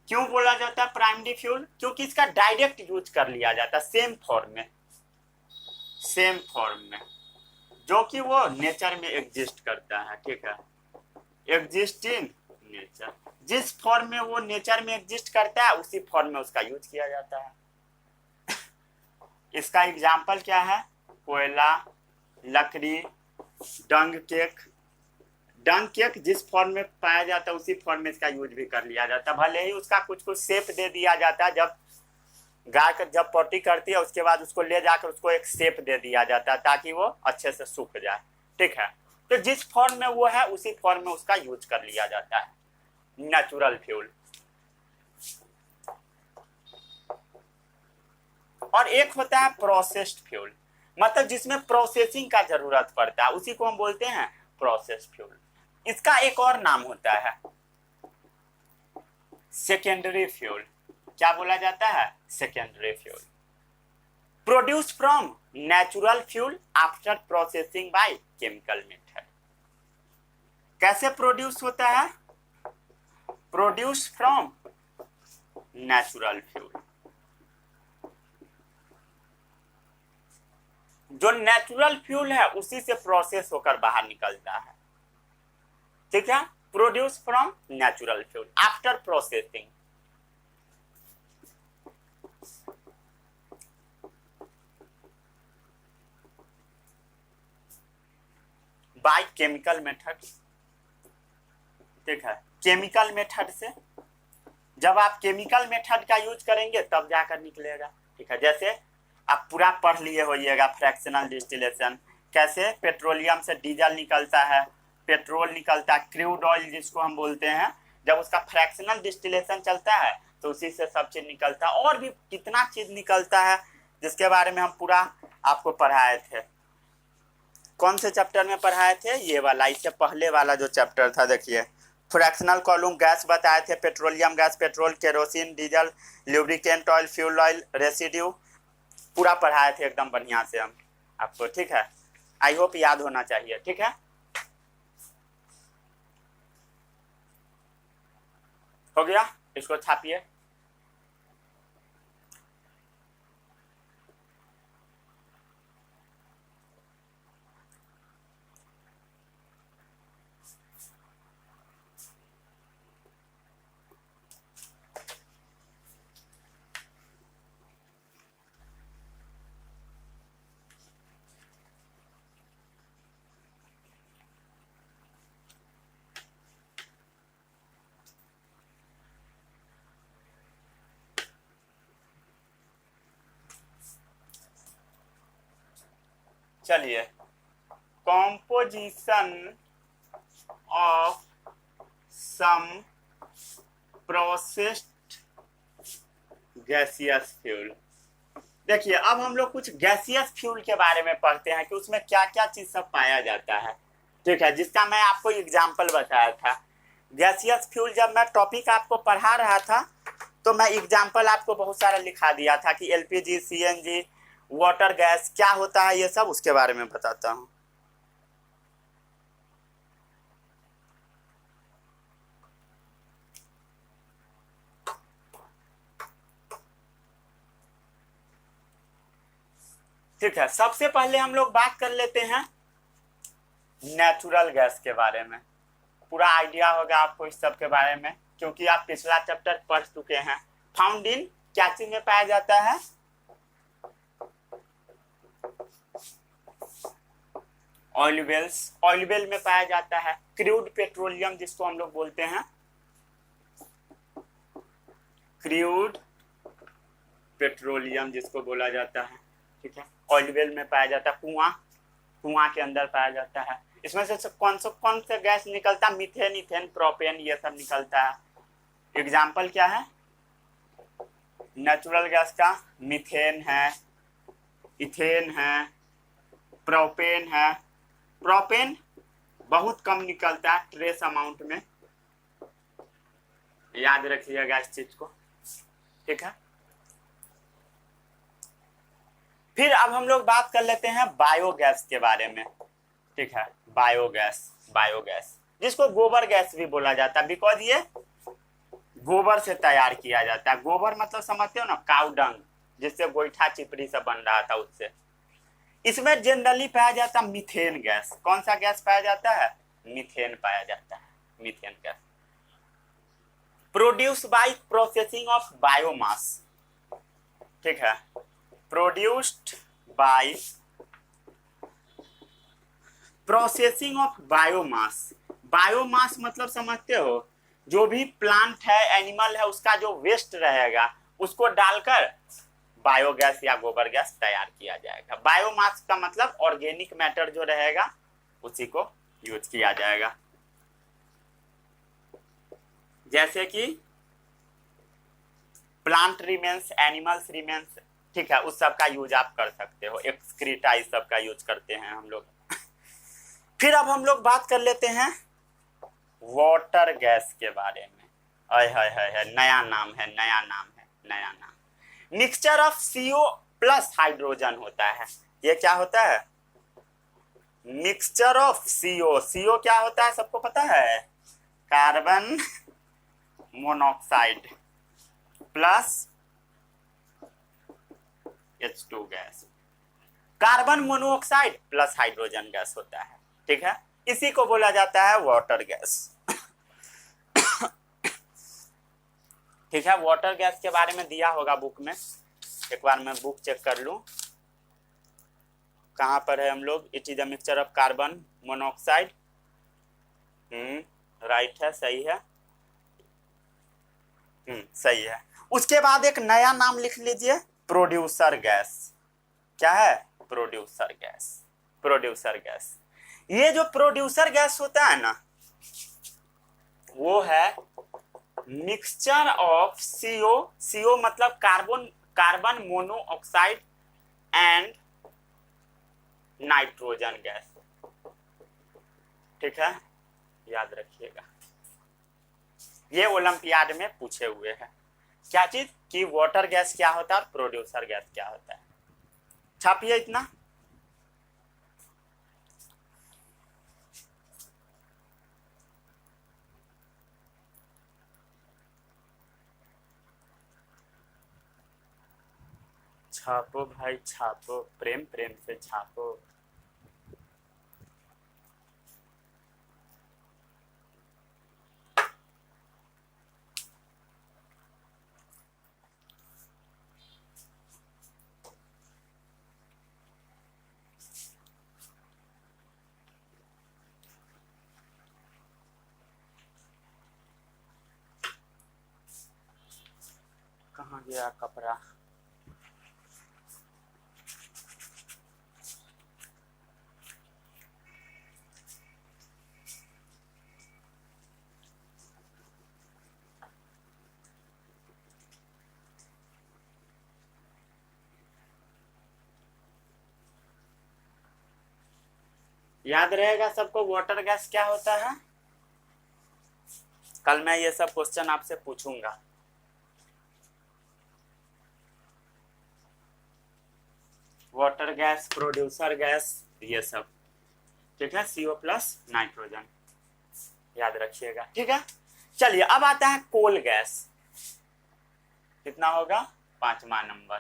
क्यों बोला जाता है प्राइमरी फ्यूल? क्योंकि इसका डायरेक्ट यूज कर लिया जाता है सेम फॉर्म में, जो कि वो नेचर में एग्जिस्ट करता है। ठीक है, एग्जिस्ट इन नेचर, जिस फॉर्म में वो नेचर में एग्जिस्ट करता है उसी फॉर्म में उसका यूज किया जाता है। इसका एग्जाम्पल क्या है? कोयला, लकड़ी, डंग केक जिस फॉर्म में पाया जाता है उसी फॉर्म में इसका यूज भी कर लिया जाता है। भले ही उसका कुछ शेप दे दिया जाता है, जब गाय जब पोटी करती है उसके बाद उसको ले जाकर उसको एक शेप दे दिया जाता है ताकि वो अच्छे से सूख जाए। ठीक है, तो जिस फॉर्म में वो है उसी फॉर्म में उसका यूज कर लिया जाता है नेचुरल फ्यूल। और एक होता है प्रोसेस्ड फ्यूल, मतलब जिसमें प्रोसेसिंग का जरूरत पड़ता है, उसी को हम बोलते हैं प्रोसेस्ड फ्यूल। इसका एक और नाम होता है सेकेंडरी फ्यूल। क्या बोला जाता है? Secondary fuel. Produce from natural fuel after processing by chemical method. कैसे प्रोड्यूस होता है? प्रोड्यूस फ्रॉम नेचुरल फ्यूल, जो नेचुरल फ्यूल है उसी से प्रोसेस होकर बाहर निकलता है। ठीक है, produce from natural fuel after processing by chemical method. ठीक है, केमिकल मेथड से जब आप केमिकल मेथड का यूज करेंगे तब जाकर निकलेगा। ठीक है, जैसे आप पूरा पढ़ लिए होइएगा फ्रैक्शनल डिस्टिलेशन, कैसे पेट्रोलियम से डीजल निकलता है, पेट्रोल निकलता है, क्रूड ऑयल जिसको हम बोलते हैं, जब उसका फ्रैक्शनल डिस्टिलेशन चलता है तो उसी से सब चीज निकलता है। और भी कितना चीज निकलता है जिसके बारे में हम पूरा आपको पढ़ाए थे। कौन से चैप्टर में पढ़ाए थे? ये वाला, इससे पहले वाला जो चैप्टर था, देखिए फ्रैक्शनल कॉलम गैस बताए थे, petroleum gas, petrol, kerosene, diesel, lubricant oil, fuel oil, residue, पूरा पढ़ाए थे एकदम बढ़िया से हम आपको। ठीक है, आई होप याद होना चाहिए। ठीक है, हो गया, इसको छापिए। चलिए, composition of some processed gaseous fuel. देखिए, अब हम लोग कुछ गैसियस फ्यूल के बारे में पढ़ते हैं कि उसमें क्या क्या चीज सब पाया जाता है। ठीक है, जिसका मैं आपको एग्जाम्पल बताया था। गैसियस फ्यूल जब मैं टॉपिक आपको पढ़ा रहा था तो मैं एग्जाम्पल आपको बहुत सारा लिखा दिया था कि एलपीजी, सीएनजी, वाटर गैस क्या होता है, ये सब उसके बारे में बताता हूँ। ठीक है, सबसे पहले हम लोग बात कर लेते हैं नेचुरल गैस के बारे में। पूरा आइडिया होगा आपको इस सब के बारे में, क्योंकि आप पिछला चैप्टर पढ़ चुके हैं। फाउंड इन क्या चीज में पाया जाता है? ऑयल वेल्स, ऑयल वेल में पाया जाता है। क्रूड पेट्रोलियम जिसको हम लोग बोलते हैं, क्रूड पेट्रोलियम जिसको बोला जाता है। ठीक है, ऑयल वेल में पाया जाता है। कुआं, कुआं के अंदर पाया जाता है। इसमें से कौन सा गैस निकलता है? मीथेन, इथेन, प्रोपेन, ये सब निकलता है। एग्जाम्पल क्या है नेचुरल गैस का? मीथेन है, इथेन है, प्रोपेन है। प्रोपेन बहुत कम निकलता है, ट्रेस अमाउंट में, याद रखिएगा इस चीज को। ठीक है, फिर अब हम लोग बात कर लेते हैं बायोगैस के बारे में। ठीक है, बायोगैस, बायोगैस जिसको गोबर गैस भी बोला जाता है, बिकॉज ये गोबर से तैयार किया जाता है। गोबर मतलब समझते हो ना, काउ डंग, जिससे गोईठा चिपड़ी से बन रहा था, उससे। इसमें जनरली पाया जाता है मीथेन गैस। कौन सा गैस पाया जाता है? मीथेन पाया जाता है, methane gas. Produce by processing of biomass. ठीक है, produced by processing of biomass. Biomass मतलब समझते हो, जो भी प्लांट है, एनिमल है, उसका जो वेस्ट रहेगा उसको डालकर बायोगैस या गोबर गैस तैयार किया जाएगा। बायोमास का मतलब ऑर्गेनिक मैटर जो रहेगा उसी को यूज किया जाएगा। जैसे कि प्लांट रिमेन्स, एनिमल्स रिमेन्स, ठीक है, उस सब का यूज आप कर सकते हो। एक्सक्रीटा, इस सब का यूज करते हैं हम लोग। फिर अब हम लोग बात कर लेते हैं वाटर गैस के बारे में। है नया नाम है, नया नाम है, नया नाम। Mixture of CO plus hydrogen होता है। ये क्या होता है? Mixture of CO. सीओ क्या होता है सबको पता है? Carbon monoxide plus H2 gas. Carbon monoxide plus hydrogen gas होता है। ठीक है, इसी को बोला जाता है वाटर गैस। ठीक है, वाटर गैस के बारे में दिया होगा बुक में, एक बार मैं बुक चेक कर लूं कहां पर है हम लोग। It is the mixture of carbon monoxide, right है, सही है। सही है। उसके बाद एक नया नाम लिख लीजिए, प्रोड्यूसर गैस। क्या है? Producer gas. प्रोड्यूसर गैस, ये जो प्रोड्यूसर गैस होता है ना, वो है मिक्सचर ऑफ सीओ, सीओ मतलब carbon, carbon monoxide and nitrogen gas. ठीक है, याद रखिएगा, ये ओलंपियाड में पूछे हुए हैं। क्या चीज कि वाटर गैस क्या होता है और प्रोड्यूसर गैस क्या होता है। छापिए इतना। छापो भाई छापो, प्रेम प्रेम से छापो। कहाँ गया कपड़ा? याद रहेगा सबको वाटर गैस क्या होता है? कल मैं ये सब क्वेश्चन आपसे पूछूंगा। वाटर गैस, प्रोड्यूसर गैस, ये सब। ठीक है, सीओ प्लस नाइट्रोजन, याद रखिएगा। ठीक है, चलिए अब आता है कोल गैस। कितना होगा? 5वां नंबर।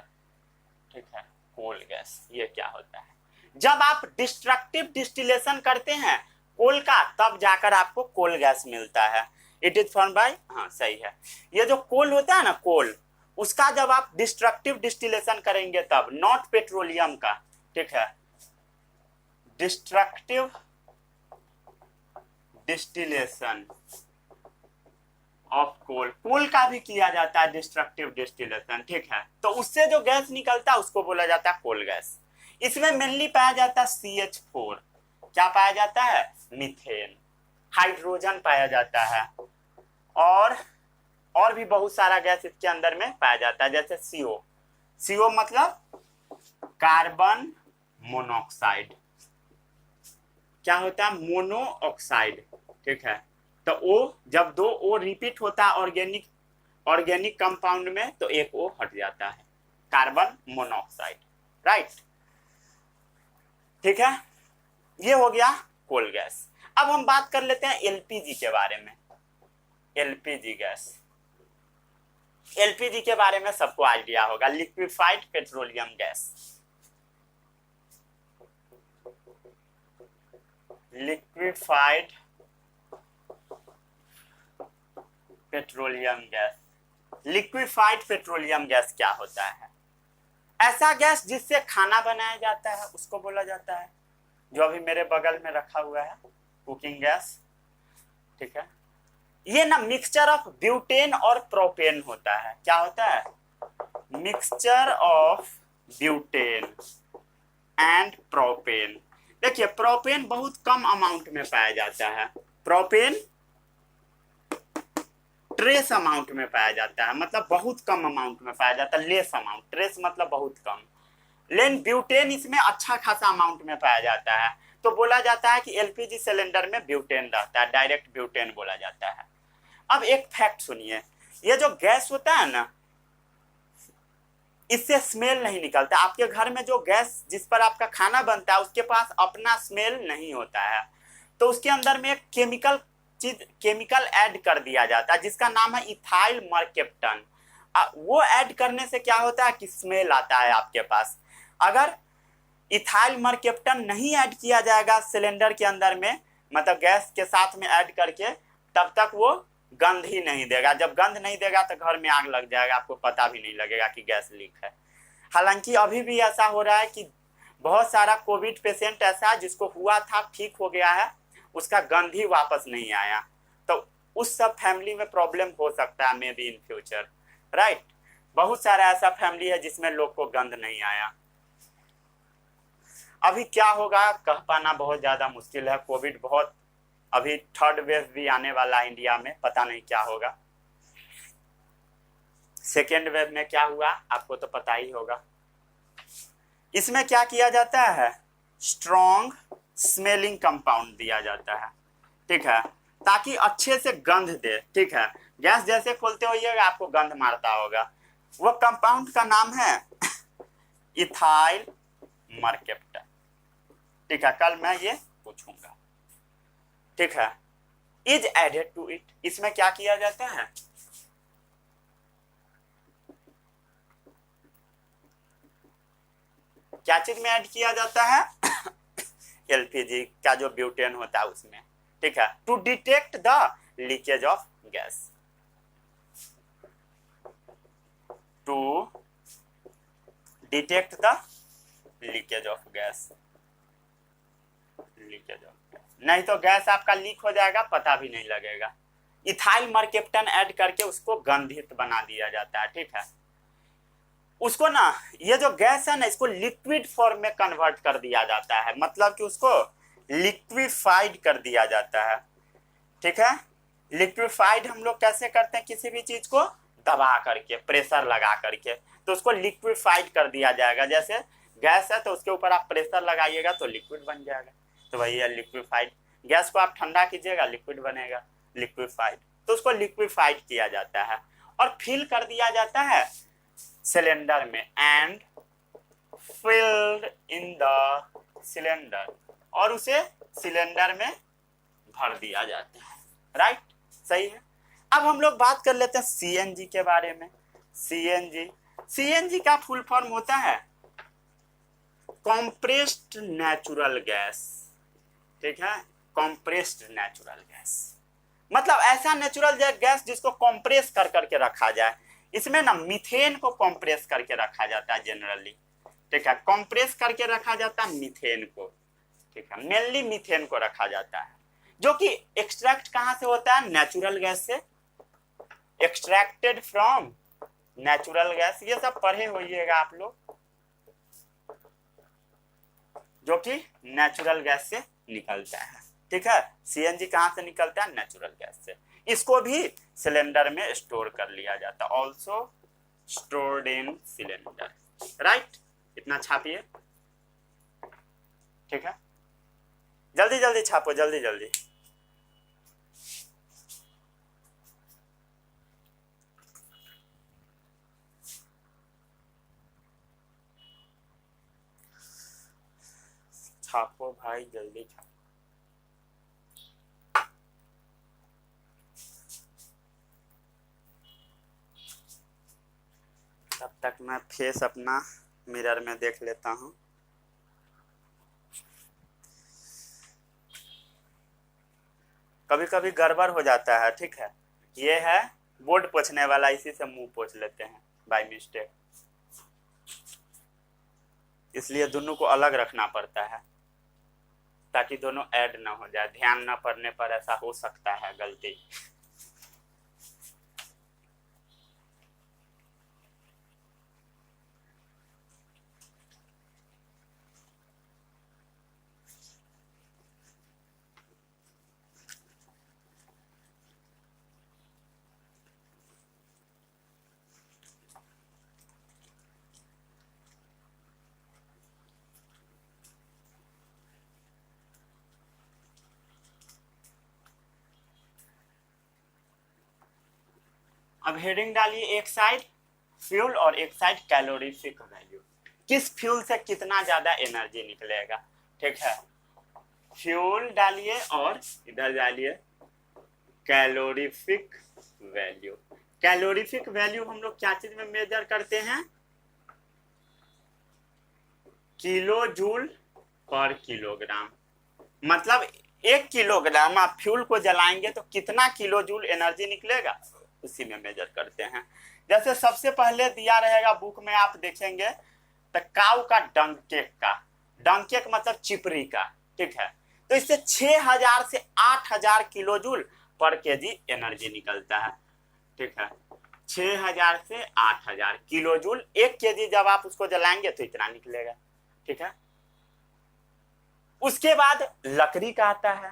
ठीक है, कोल गैस ये क्या होता है? जब आप डिस्ट्रक्टिव डिस्टिलेशन करते हैं कोल का, तब जाकर आपको कोल गैस मिलता है। इट इज फॉर्म बाय, हाँ सही है। ये जो कोल होता है ना, कोल, उसका जब आप डिस्ट्रक्टिव डिस्टिलेशन करेंगे तब, नॉट पेट्रोलियम का। ठीक है, डिस्ट्रक्टिव डिस्टिलेशन ऑफ कोल, कोल का भी किया जाता है डिस्ट्रक्टिव डिस्टिलेशन। ठीक है, तो उससे जो गैस निकलता है उसको बोला जाता है कोल गैस। इसमें मेनली पाया जाता है CH4। क्या पाया जाता है? मीथेन, हाइड्रोजन पाया जाता है, और भी बहुत सारा गैस इसके अंदर में पाया जाता है, जैसे CO। CO मतलब कार्बन मोनोऑक्साइड। क्या होता है? मोनोऑक्साइड। ठीक है, तो O, जब 2 O रिपीट होता है ऑर्गेनिक कंपाउंड में, तो एक O हट जाता है, कार्बन मोनोऑक्साइड। राइट, ठीक है, ये हो गया कोल गैस। अब हम बात कर लेते हैं LPG के बारे में। LPG गैस, LPG के बारे में सबको आइडिया होगा, liquefied petroleum gas. Liquefied petroleum gas, liquefied petroleum gas क्या होता है? ऐसा गैस जिससे खाना बनाया जाता है उसको बोला जाता है, जो अभी मेरे बगल में रखा हुआ है, कुकिंग गैस। ठीक है, ये ना मिक्सचर ऑफ ब्यूटेन और प्रोपेन होता है। क्या होता है? Mixture of butane and propane. देखिए, प्रोपेन बहुत कम अमाउंट में पाया जाता है, प्रोपेन ट्रेस अमाउंट में पाया जाता है, मतलब बहुत कम अमाउंट में पाया जाता है, लेस अमाउंट, ट्रेस मतलब बहुत कम। लेकिन ब्यूटेन इसमें अच्छा खासा अमाउंट में पाया जाता है, तो बोला जाता है कि LPG सिलेंडर में ब्यूटेन रहता है, डायरेक्ट ब्यूटेन बोला जाता है। अब एक फैक्ट सुनिए, ये जो गैस होता है ना, इससे स्मेल नहीं निकलता। आपके घर में जो गैस जिस पर आपका खाना बनता है उसके पास अपना स्मेल नहीं होता है, तो उसके अंदर में एक केमिकल ऐड कर दिया जाता है जिसका नाम है इथाइल मर्केप्टन। वो ऐड करने से क्या होता है कि स्मेल आता है आपके पास। अगर इथाइल मर्केप्टन नहीं ऐड किया जाएगा सिलेंडर के अंदर में, मतलब गैस के साथ में ऐड करके, तब तक वो गंध ही नहीं देगा। जब गंध नहीं देगा तो घर में आग लग जाएगा, आपको पता भी नहीं लगेगा कि गैस लीक है। हालांकि अभी भी ऐसा हो रहा है कि बहुत सारा कोविड पेशेंट ऐसा है जिसको हुआ था, ठीक हो गया है, उसका गंध ही वापस नहीं आया। तो उस सब फैमिली में प्रॉब्लम हो सकता है, may be in future, right. बहुत सारा ऐसा फैमिली है जिसमें लोग को गंध नहीं आया। अभी क्या होगा कह पाना बहुत ज्यादा मुश्किल है। कोविड बहुत, अभी थर्ड वेव भी आने वाला है इंडिया में, पता नहीं क्या होगा। सेकेंड वेव में क्या हुआ आपको तो पता ही होगा। इसमें क्या किया जाता है, स्ट्रॉन्ग स्मेलिंग कंपाउंड दिया जाता है, ठीक है, ताकि अच्छे से गंध दे, ठीक है। गैस जैसे खोलते होइएगा आपको गंध मारता होगा। वो कंपाउंड का नाम है इथाइल मर्केप्टन, ठीक है, कल मैं ये पूछूंगा, ठीक है। इज एडेड टू इट, इसमें क्या किया जाता है, क्या चीज में ऐड किया जाता है एलपीजी का जो ब्यूटेन होता है उसमें, ठीक है, to detect the leakage of gas, to detect the leakage of gas, leakage of gas, नहीं तो गैस आपका लीक हो जाएगा, पता भी नहीं लगेगा। इथाइल मर्केप्टन ऐड करके उसको गंधित बना दिया जाता है, ठीक है। उसको ना, ये जो गैस है ना, इसको लिक्विड फॉर्म में कन्वर्ट कर दिया जाता है, मतलब कि उसको लिक्विफाइड कर दिया जाता है, ठीक है। लिक्विफाइड हम लोग कैसे करते हैं, किसी भी चीज को दबा करके, प्रेशर लगा करके, तो उसको लिक्विफाइड कर दिया जाएगा। जैसे गैस है तो उसके ऊपर आप प्रेशर लगाइएगा तो लिक्विड बन जाएगा, तो वही है लिक्विफाइड। गैस को आप ठंडा कीजिएगा लिक्विड बनेगा, लिक्विफाइड, तो उसको लिक्विफाइड किया जाता है और फिल कर दिया जाता है सिलेंडर में, and filled in the cylinder, और उसे सिलेंडर में भर दिया जाता है, राइट, सही है। अब हम लोग बात कर लेते हैं सीएनजी के बारे में। सीएनजी, सीएनजी का फुल फॉर्म होता है कॉम्प्रेस्ड नेचुरल गैस, ठीक है, कॉम्प्रेस्ड नेचुरल गैस, मतलब ऐसा नेचुरल गैस जिसको कॉम्प्रेस कर करके रखा जाए। इसमें ना मीथेन को कॉम्प्रेस करके रखा जाता है जनरली, ठीक है, कॉम्प्रेस करके रखा जाता है मीथेन को, ठीक है, मेनली मीथेन को रखा जाता है, जो कि एक्सट्रैक्ट कहां से होता है, नेचुरल गैस से, एक्सट्रैक्टेड फ्रॉम नेचुरल गैस, ये सब पढ़े होइएगा आप लोग, जो कि नेचुरल गैस से निकलता है, ठीक है। सीएनजी कहां से निकलता है, नेचुरल गैस से। इसको भी सिलेंडर में स्टोर कर लिया जाता है, also stored in cylinder, right. इतना छापिए, ठीक है, जल्दी जल्दी छापो, जल्दी जल्दी। छापो भाई, जल्दी छापो। तब तक मैं फेस अपना मिरर में देख लेता हूं। कभी कभी गड़बड़ हो जाता है, ठीक है। ये है बोर्ड पोंछने वाला, इसी से मुंह पोंछ लेते हैं बाय मिस्टेक, इसलिए दोनों को अलग रखना पड़ता है ताकि दोनों ऐड ना हो जाए। ध्यान न पड़ने पर ऐसा हो सकता है गलती। अब हेडिंग डालिए, एक साइड फ्यूल और एक साइड कैलोरीफिक वैल्यू, किस फ्यूल से कितना ज्यादा एनर्जी निकलेगा, ठीक है। फ्यूल डालिए और इधर डालिए कैलोरीफिक वैल्यू। कैलोरीफिक वैल्यू हम लोग क्या चीज में मेजर करते हैं, किलो जूल पर किलोग्राम, मतलब 1 किलोग्राम आप फ्यूल को जलाएंगे तो कितना किलो जूल एनर्जी निकलेगा, उसी में मेजर करते हैं। जैसे सबसे पहले दिया रहेगा बुक में, आप देखेंगे तो काऊ का डंकेक का, डंकेक मतलब चिपरी का, ठीक है, तो इससे 6000 से 8000 किलो जूल पर केजी एनर्जी निकलता है। ठीक है, 6000 से 8000 किलो जूल। 1 केजी जब आप उसको जलाएंगे तो इतना निकलेगा। ठीक है, उसके बाद लकड़ी का आता है,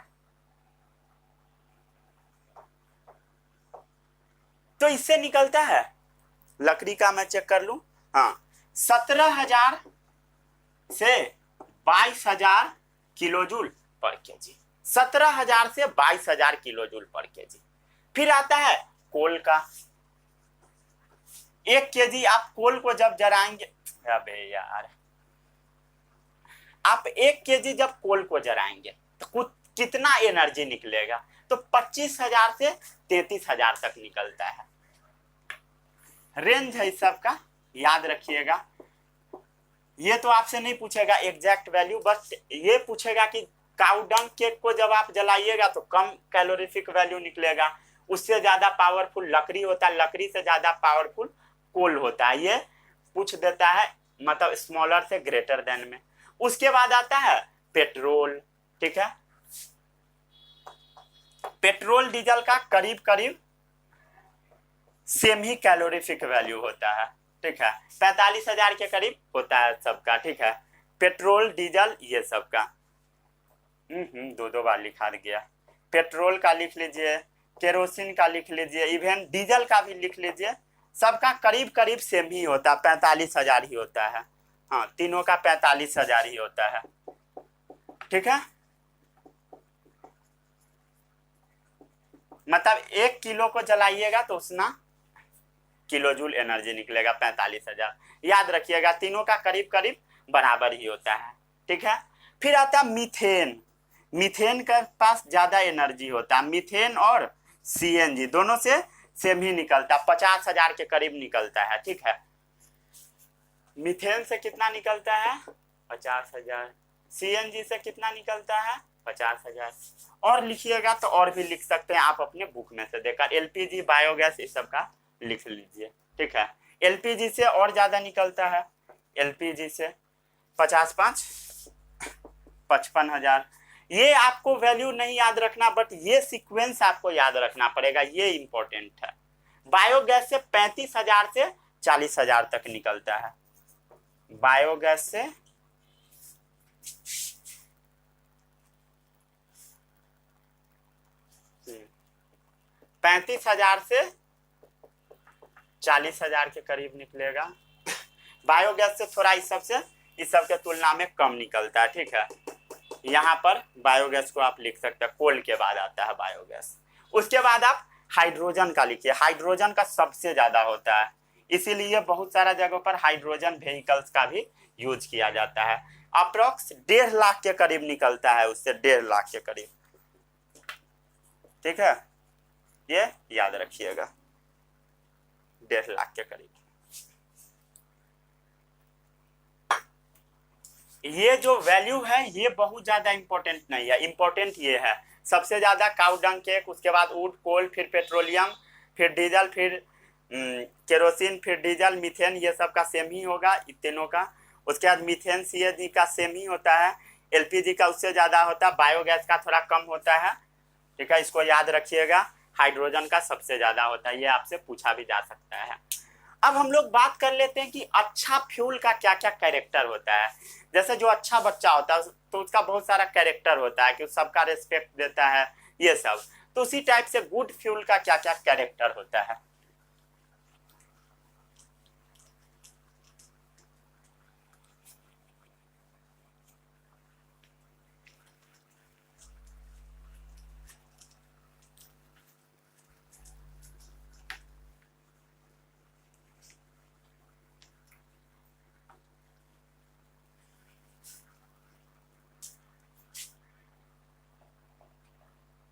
तो इससे निकलता है, लकड़ी का मैं चेक कर लूं, हाँ, 17000 से 22000 किलो जूल पर केजी। 17000 से 22000 किलो जूल पर केजी। फिर आता है कोल का। 1 केजी आप कोल को जब जलाएंगे, अबे यार, आप 1 केजी जब कोल को जलाएंगे तो कितना एनर्जी निकलेगा? तो 25000 से 33000 तक निकलता है। रेंज है इस सब का, याद रखिएगा। ये तो आपसे नहीं पूछेगा एग्जैक्ट वैल्यू, बस ये पूछेगा कि काऊ डंग केक को जब आप जलाइएगा तो कम कैलोरीफिक वैल्यू निकलेगा, उससे ज्यादा पावरफुल लकड़ी होता है, लकड़ी से ज्यादा पावरफुल कोल होता है। ये पूछ देता है, मतलब स्मॉलर से ग्रेटर देन में। उसके बाद आता है पेट्रोल। ठीक है, पेट्रोल डीजल का करीब करीब सेम ही कैलोरीफिक वैल्यू होता है। ठीक है, 45000 के करीब होता है सबका। ठीक है, पेट्रोल डीजल ये सबका। दो बार लिखा गया। पेट्रोल का लिख लीजिए, केरोसिन का लिख लीजिए, इवन डीजल का भी लिख लीजिए। सबका करीब करीब सेम ही होता है, 45000 ही होता है। हाँ, तीनों का 45000 ही होता है। ठीक है, मतलब 1 किलो को जलाइएगा तो उतना किलो जूल एनर्जी निकलेगा, 45000। याद रखिएगा, तीनों का करीब करीब बराबर ही होता है। ठीक है, फिर आता है मीथेन। मीथेन के पास ज्यादा एनर्जी होता है। मीथेन और सीएनजी दोनों से सेम ही निकलता है, 50000 के करीब निकलता है। ठीक है, मीथेन से कितना निकलता है? 50000। सीएनजी से कितना निकलता है? 50000। और लिखिएगा तो और भी लिख सकते हैं आप अपने बुक में से देखकर। एलपीजी, बायोगैस, इस सब का लिख लीजिए। ठीक है, एलपीजी से और ज्यादा निकलता है। एलपीजी से 50×5 55,000। ये आपको वैल्यू नहीं याद रखना, बट ये सीक्वेंस आपको याद रखना पड़ेगा, ये इंपॉर्टेंट है। बायोगैस से 35,000 से 40,000 तक निकलता है। बायोगैस से 35,000 से 40,000 के करीब निकलेगा। बायोगैस से थोड़ा इस सब के तुलना में कम निकलता है। ठीक है, यहाँ पर बायोगैस को आप लिख सकते हैं, कोल के बाद आता है बायोगैस। उसके बाद आप हाइड्रोजन का लिखिए। हाइड्रोजन का सबसे ज्यादा होता है, इसीलिए बहुत सारा जगहों पर हाइड्रोजन व्हीकल्स का भी यूज किया जाता है। अप्रोक्स 1.5 लाख के करीब निकलता है, उससे 1.5 लाख के करीब। ठीक है, ये याद रखिएगा, 1.5 लाख के करीब। ये जो वैल्यू है ये बहुत ज्यादा इंपॉर्टेंट नहीं है, इंपॉर्टेंट ये है सबसे ज्यादा काऊ डंग केक, उसके बाद वुड, कोल, फिर पेट्रोलियम, फिर डीजल, फिर केरोसिन, फिर डीजल, मीथेन, ये सब का सेम ही होगा तीनों का। उसके बाद मीथेन सीएनजी का सेम ही होता है। एलपीजी का उससे ज्यादा होता है, बायोगैस का थोड़ा कम होता है। ठीक है, इसको याद रखिएगा। हाइड्रोजन का सबसे ज्यादा होता है, ये आपसे पूछा भी जा सकता है। अब हम लोग बात कर लेते हैं कि अच्छा फ्यूल का क्या क्या कैरेक्टर होता है। जैसे जो अच्छा बच्चा होता है तो उसका बहुत सारा कैरेक्टर होता है कि सबका रिस्पेक्ट देता है, ये सब। तो उसी टाइप से गुड फ्यूल का क्या क्या कैरेक्टर होता है।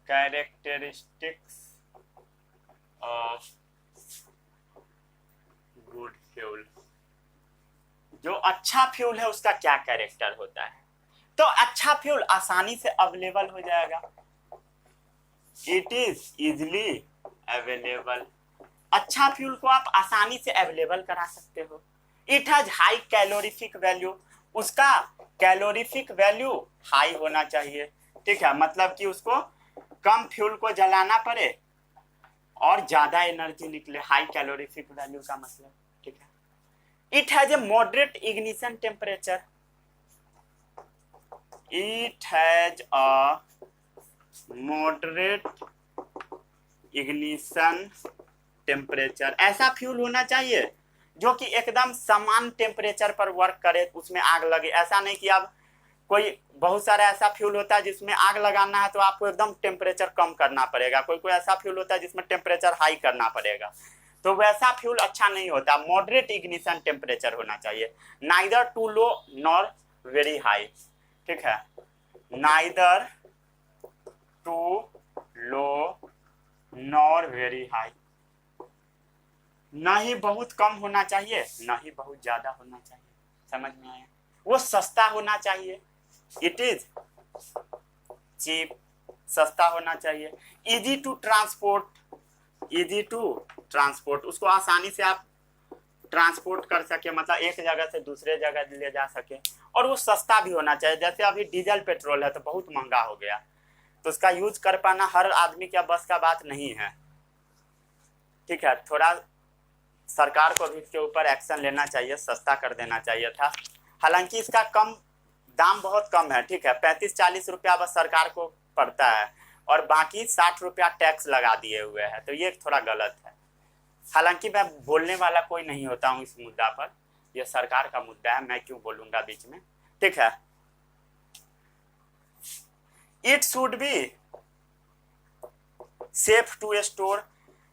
Characteristics of good fuel. जो अच्छा फ्यूल है उसका क्या कैरेक्टर होता है? तो अच्छा फ्यूल आसानी से अवेलेबल हो जाएगा, इट इज इजिली अवेलेबल। अच्छा फ्यूल को आप आसानी से अवेलेबल करा सकते हो। It has high calorific value, उसका कैलोरीफिक वैल्यू हाई होना चाहिए। ठीक है, मतलब कि उसको कम फ्यूल को जलाना पड़े और ज्यादा एनर्जी निकले, हाई कैलोरीफिक वैल्यू का मतलब, ठीक है। It has a moderate ignition temperature, it has a moderate ignition temperature. ऐसा फ्यूल होना चाहिए जो कि एकदम समान टेम्परेचर पर वर्क करे, उसमें आग लगे। ऐसा नहीं कि आप कोई, बहुत सारा ऐसा फ्यूल होता है जिसमें आग लगाना है तो आपको एकदम टेम्परेचर कम करना पड़ेगा, कोई कोई ऐसा फ्यूल होता है जिसमें टेम्परेचर हाई करना पड़ेगा, तो वैसा फ्यूल अच्छा नहीं होता। मॉडरेट इग्निशन टेम्परेचर होना चाहिए, neither too low nor very high, ठीक है, neither too low nor very high, ना ही बहुत कम होना चाहिए ना ही बहुत ज्यादा होना चाहिए। समझ में आया? वो सस्ता होना चाहिए, इट इज चीप, सस्ता होना चाहिए। Easy to transport, easy to transport, उसको आसानी से आप ट्रांसपोर्ट कर सके, मतलब एक जगह से दूसरे जगह ले जा सके। और वो सस्ता भी होना चाहिए, जैसे अभी डीजल पेट्रोल है तो बहुत महंगा हो गया, तो उसका यूज कर पाना हर आदमी के बस का बात नहीं है, ठीक है। थोड़ा सरकार को भी इसके ऊपर एक्शन लेना चाहिए, सस्ता कर देना चाहिए था। हालांकि इसका कम दाम बहुत कम है, ठीक है, 35-40 रुपया बस सरकार को पड़ता है और बाकी 60 रुपया टैक्स लगा दिए हुए हैं, तो ये थोड़ा गलत है। हालांकि मैं बोलने वाला कोई नहीं होता हूँ इस मुद्दा पर, यह सरकार का मुद्दा है, मैं क्यों बोलूंगा बीच में, ठीक है। It should be safe to store,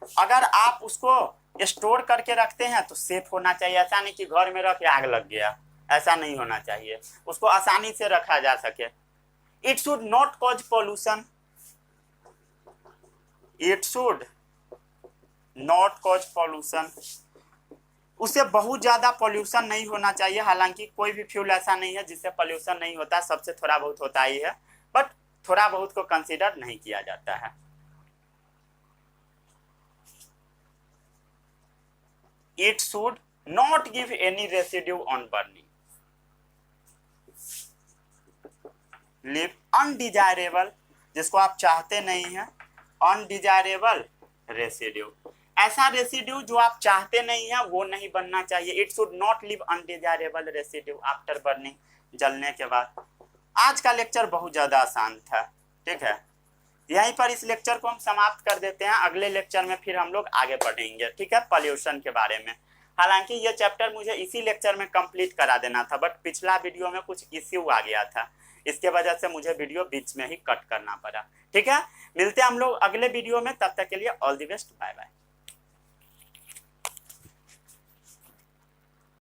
अगर आप उसको स्टोर करके रखते हैं तो सेफ होना चाहिए। ऐसा नहीं कि घर में रख के आग लग गया, ऐसा नहीं होना चाहिए, उसको आसानी से रखा जा सके। It should not cause pollution, it should not cause pollution, उससे बहुत ज्यादा पॉल्यूशन नहीं होना चाहिए। हालांकि कोई भी फ्यूल ऐसा नहीं है जिससे पॉल्यूशन नहीं होता, सबसे थोड़ा बहुत होता ही है, बट थोड़ा बहुत को कंसीडर नहीं किया जाता है। It should not give any residue on burning, leave undesirable, जिसको आप चाहते नहीं हैं, अनडिजायरेबल रेसिड्यू, ऐसा रेसिड्यू जो आप चाहते नहीं है वो नहीं बनना चाहिए। It should not leave undesirable residue after burning, जलने के बाद। आज का लेक्चर बहुत ज्यादा आसान था, ठीक है, यहीं पर इस लेक्चर को हम समाप्त कर देते हैं। अगले लेक्चर में फिर हम लोग आगे बढ़ेंगे, ठीक है, पॉल्यूशन के बारे में। हालांकि ये चैप्टर मुझे इसी लेक्चर में कंप्लीट करा देना था, बट पिछला वीडियो में कुछ इश्यू आ गया था, इसके वजह से मुझे वीडियो बीच में ही कट करना पड़ा, ठीक है। मिलते हैं हम लोग अगले वीडियो में, तब तक के लिए all the best, bye bye.